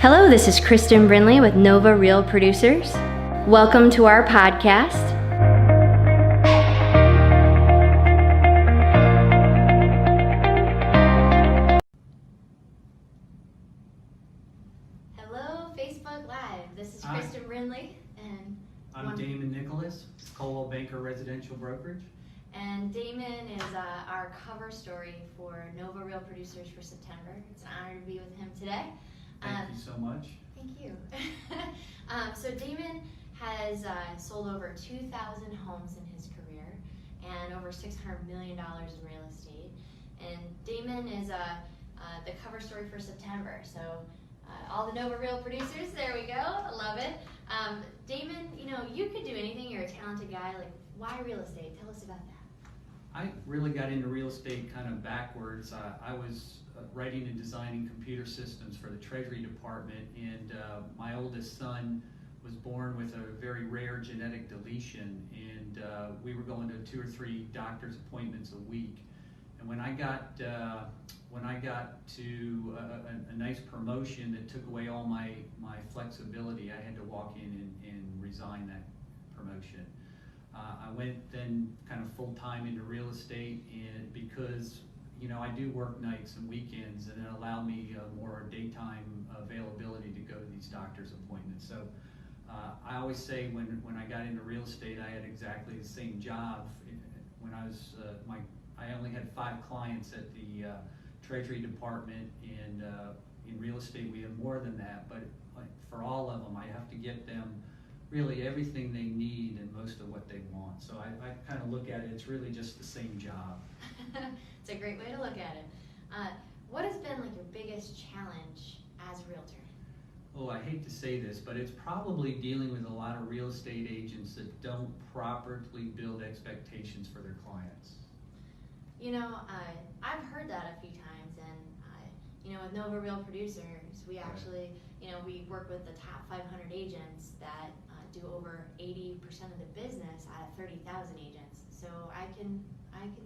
Hello, this is Kristen Brinley with Nova Real Producers. Welcome to our podcast. Hello, Facebook Live. This is Kristen Brinley, and I'm Damon Nicholas, Coldwell Banker Residential Brokerage. And Damon is our cover story for Nova Real Producers for September. It's an honor to be with him today. Thank you so much. Thank you. So Damon has sold over 2,000 homes in his career and over $600 million in real estate. And Damon is the cover story for September. So all the Nova Real Producers, there we go. I love it. Damon, you could do anything. You're a talented guy. Like, why real estate? Tell us about that. I really got into real estate kind of backwards. I was writing and designing computer systems for the Treasury Department, and my oldest son was born with a very rare genetic deletion, and we were going to 2 or 3 doctor's appointments a week. And when I got to a nice promotion that took away all my flexibility, I had to walk in and resign that promotion. I went then kind of full-time into real estate, and because I do work nights and weekends, and it allowed me more daytime availability to go to these doctor's appointments. So I always say when I got into real estate, I had exactly the same job. When I was I only had 5 clients at the Treasury Department, and in real estate we have more than that. But for all of them, I have to get them really everything they need and most of what they want. So I kind of look at it, it's really just the same job. It's a great way to look at it. What has been like your biggest challenge as a realtor? Oh, I hate to say this, but it's probably dealing with a lot of real estate agents that don't properly build expectations for their clients. I've heard that a few times, and with Nova Real Producers, we actually, we work with the top 500 agents that do over 80% of the business out of 30,000 agents. So I can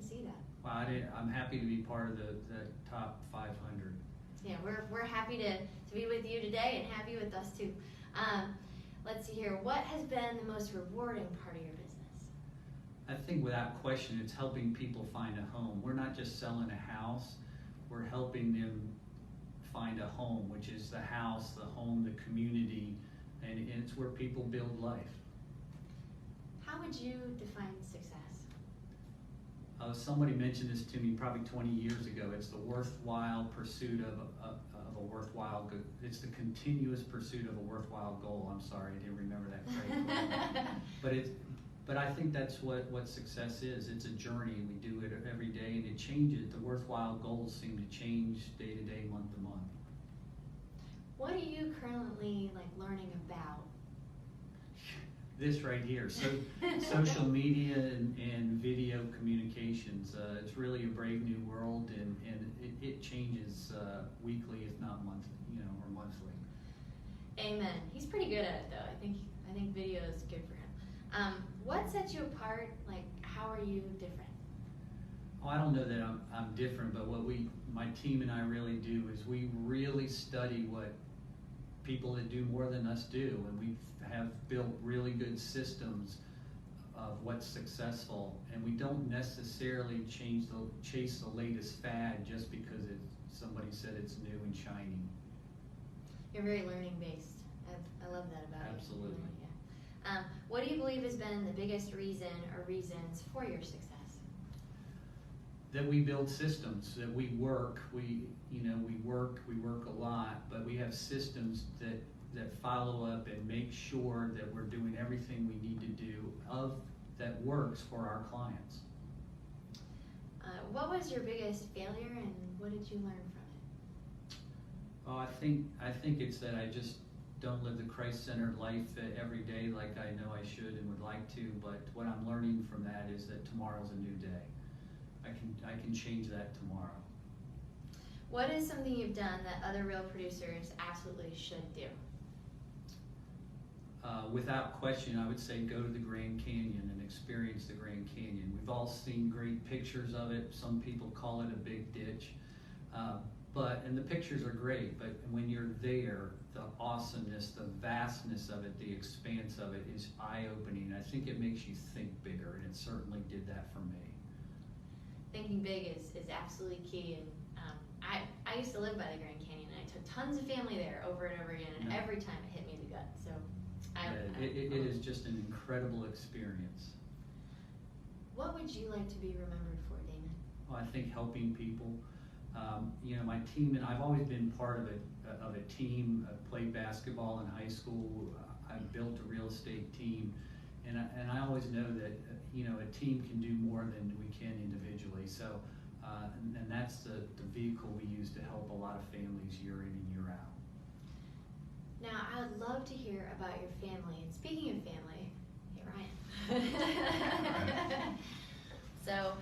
see that. Well, I'm happy to be part of the top 500. Yeah, we're happy to be with you today and have you with us too. Let's see here. What has been the most rewarding part of your business? I think without question, it's helping people find a home. We're not just selling a house. We're helping them find a home, which is the house, the home, the community, and it's where people build life. How would you define success? Somebody mentioned this to me probably 20 years ago. It's the worthwhile pursuit of a worthwhile good. It's the continuous pursuit of a worthwhile goal. I'm sorry, I didn't remember that phrase. But I think that's what success is. It's a journey. We do it every day, and it changes. The worthwhile goals seem to change day to day, month to month. What are you currently learning about? This right here, so social media and video communications. It's really a brave new world, and it changes weekly, if not monthly, or monthly. Amen. He's pretty good at it, though. I think video is good for him. What sets you apart? How are you different? Oh, I don't know that I'm different, but what my team and I really do is we really study what people that do more than us do, and we have built really good systems of what's successful, and we don't necessarily chase the latest fad just because somebody said it's new and shiny. You're very learning based. I love that about you. Absolutely. Yeah. What do you believe has been the biggest reason or reasons for your success? That we build systems, that we work, we work a lot, but we have systems that follow up and make sure that we're doing everything we need to do that works for our clients. What was your biggest failure, and what did you learn from it? Oh, I think it's that I just don't live the Christ-centered life every day like I know I should and would like to, but what I'm learning from that is that tomorrow's a new day. I can change that tomorrow. What is something you've done that other real producers absolutely should do? Without question, I would say go to the Grand Canyon and experience the Grand Canyon. We've all seen great pictures of it. Some people call it a big ditch. But and the pictures are great, but when you're there, the awesomeness, the vastness of it, the expanse of it is eye-opening. I think it makes you think bigger, and it certainly did that for me. Thinking big is absolutely key, and I used to live by the Grand Canyon, and I took tons of family there over and over again, and every time it hit me in the gut. So It is just an incredible experience. What would you like to be remembered for, Damon? Well, I think helping people. My team, and I've always been part of a team. I played basketball in high school. I've built a real estate team, and I always know that a team can do more than we can individually. So, and that's the vehicle we use to help a lot of families year in and year out. Now, I would love to hear about your family. And speaking of family, hey Ryan. So,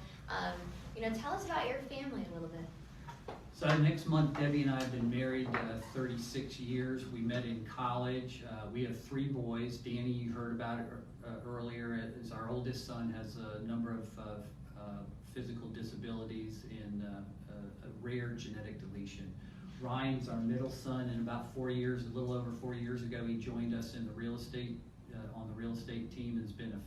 tell us about your family a little bit. So next month, Debbie and I have been married 36 years. We met in college. We have 3 boys. Danny, you heard about it earlier, is our oldest son, has a number of physical disabilities and a rare genetic deletion. Ryan's our middle son, and about 4 years, a little over 4 years ago, he joined us in the real estate, on the real estate team, and has been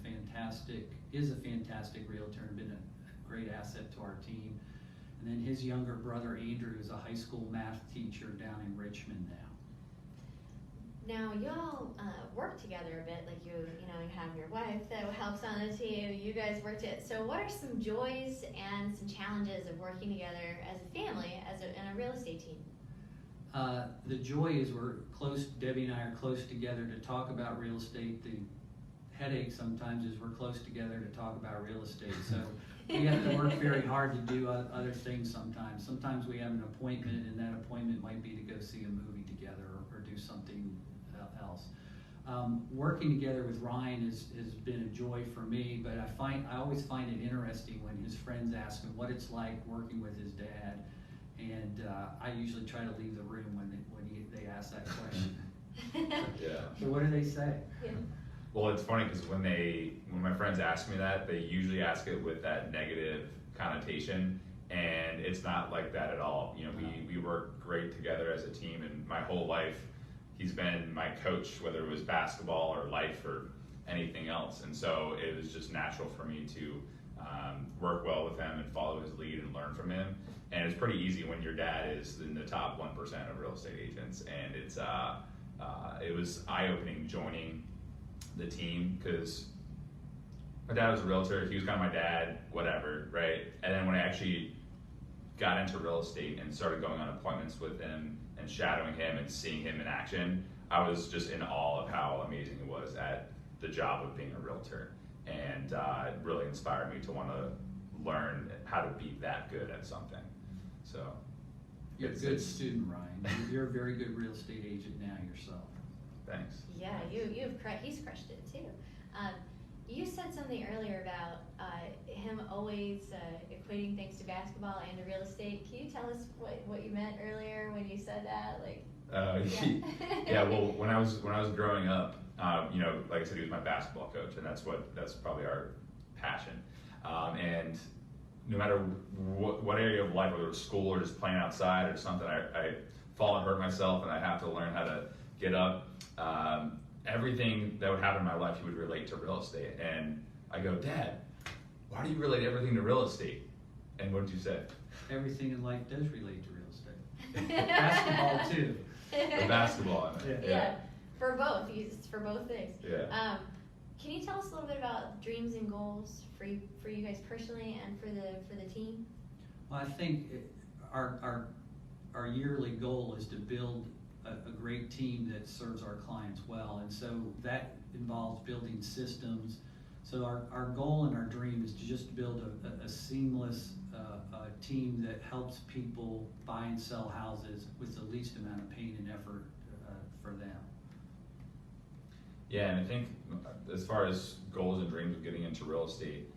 is a fantastic realtor and been a great asset to our team. And then his younger brother, Andrew, is a high school math teacher down in Richmond now. Now, y'all work together a bit, like you have your wife that helps on the team, you guys worked it. So what are some joys and some challenges of working together as a family, in a real estate team? The joy is we're close, Debbie and I are close together to talk about real estate. The headache sometimes is we're close together to talk about real estate. So we have to work very hard to do other things sometimes. Sometimes we have an appointment, and that appointment might be to go see a movie together or do something else. Working together with Ryan has been a joy for me, but I always find it interesting when his friends ask him what it's like working with his dad, and I usually try to leave the room when they ask that question. Yeah. So what do they say? Yeah. Well, it's funny because when my friends ask me that, they usually ask it with that negative connotation, and it's not like that at all. We work great together as a team, and my whole life, he's been my coach, whether it was basketball or life or anything else. And so it was just natural for me to work well with him and follow his lead and learn from him. And it's pretty easy when your dad is in the top 1% of real estate agents. And it was eye-opening joining the team because my dad was a realtor. He was kind of my dad, whatever, right? And then when I actually got into real estate and started going on appointments with him and shadowing him and seeing him in action, I was just in awe of how amazing it was at the job of being a realtor. And it really inspired me to want to learn how to be that good at something. So You're a good student, Ryan. You're a very good real estate agent now yourself. Thanks. Yeah, he's crushed it too. You said something earlier about him always equating things to basketball and to real estate. Can you tell us what you meant earlier when you said that? Yeah. Well, when I was growing up, like I said, he was my basketball coach, and that's probably our passion. And no matter what area of life, whether it was school or just playing outside or something, I fall and hurt myself, and I have to learn how to get up. Everything that would happen in my life, he would relate to real estate. And I go, Dad, why do you relate everything to real estate? And what did you say? Everything in life does relate to real estate. Basketball too. The basketball, I mean. Yeah, for both. It's for both things. Yeah. Can you tell us a little bit about dreams and goals for you guys personally and for the team? Well, I think our yearly goal is to build a great team that serves our clients well, and so that involves building systems. So our goal and our dream is to just build a seamless team that helps people buy and sell houses with the least amount of pain and effort for them. Yeah, and I think as far as goals and dreams of getting into real estate,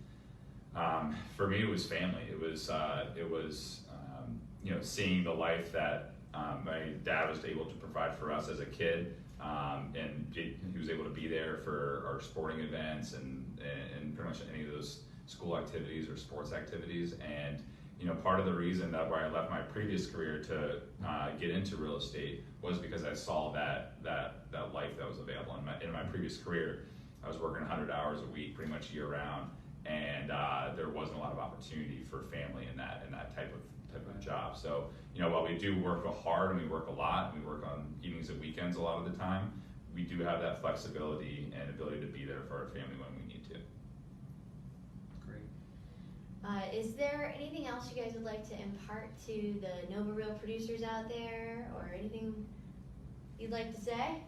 for me it was family. It was seeing the life that my dad was able to provide for us as a kid, and he was able to be there for our sporting events and pretty much any of those school activities or sports activities. And part of the reason that where I left my previous career to get into real estate was because I saw that life that was available in my previous career. I was working 100 hours a week, pretty much year round, and there wasn't a lot of opportunity for family in that type of job. So, while we do work hard and we work a lot, and we work on evenings and weekends a lot of the time, we do have that flexibility and ability to be there for our family when we need to. Great. Is there anything else you guys would like to impart to the Nova Real producers out there, or anything you'd like to say?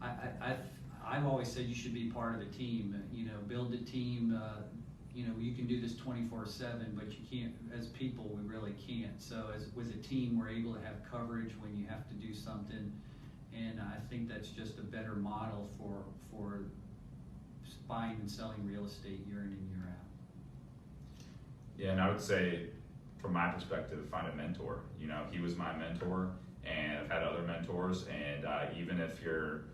I've always said you should be part of a team. Build a team. You can do this 24/7, but you can't. As people, we really can't. So, with a team, we're able to have coverage when you have to do something, and I think that's just a better model for buying and selling real estate year in and year out. Yeah, and I would say, from my perspective, find a mentor. He was my mentor, and I've had other mentors. And even if you're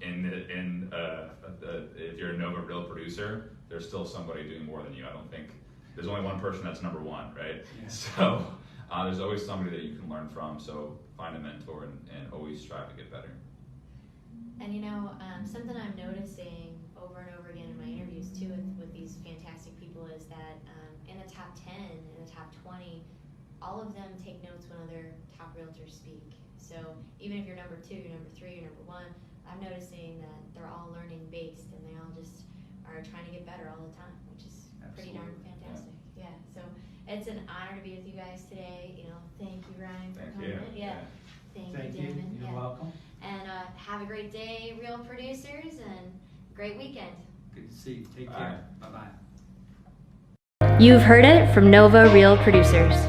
if you're a Nova Real producer, there's still somebody doing more than you. I don't think there's only one person that's number one, right? Yeah. So there's always somebody that you can learn from. So find a mentor and always strive to get better. And something I'm noticing over and over again in my interviews too with these fantastic people is that in the top 10, in the top 20, all of them take notes when other top realtors speak. So even if you're number 2, you're number 3, you're number 1, I'm noticing that they're all learning based, and they all just are trying to get better all the time, which is pretty darn fantastic. Yeah. So it's an honor to be with you guys today. Thank you, Ryan, for coming in. Yeah. Thank you, Damon. You're welcome. And have a great day, Real Producers, and great weekend. Good to see you. Take care. Bye bye. You've heard it from Nova Real Producers.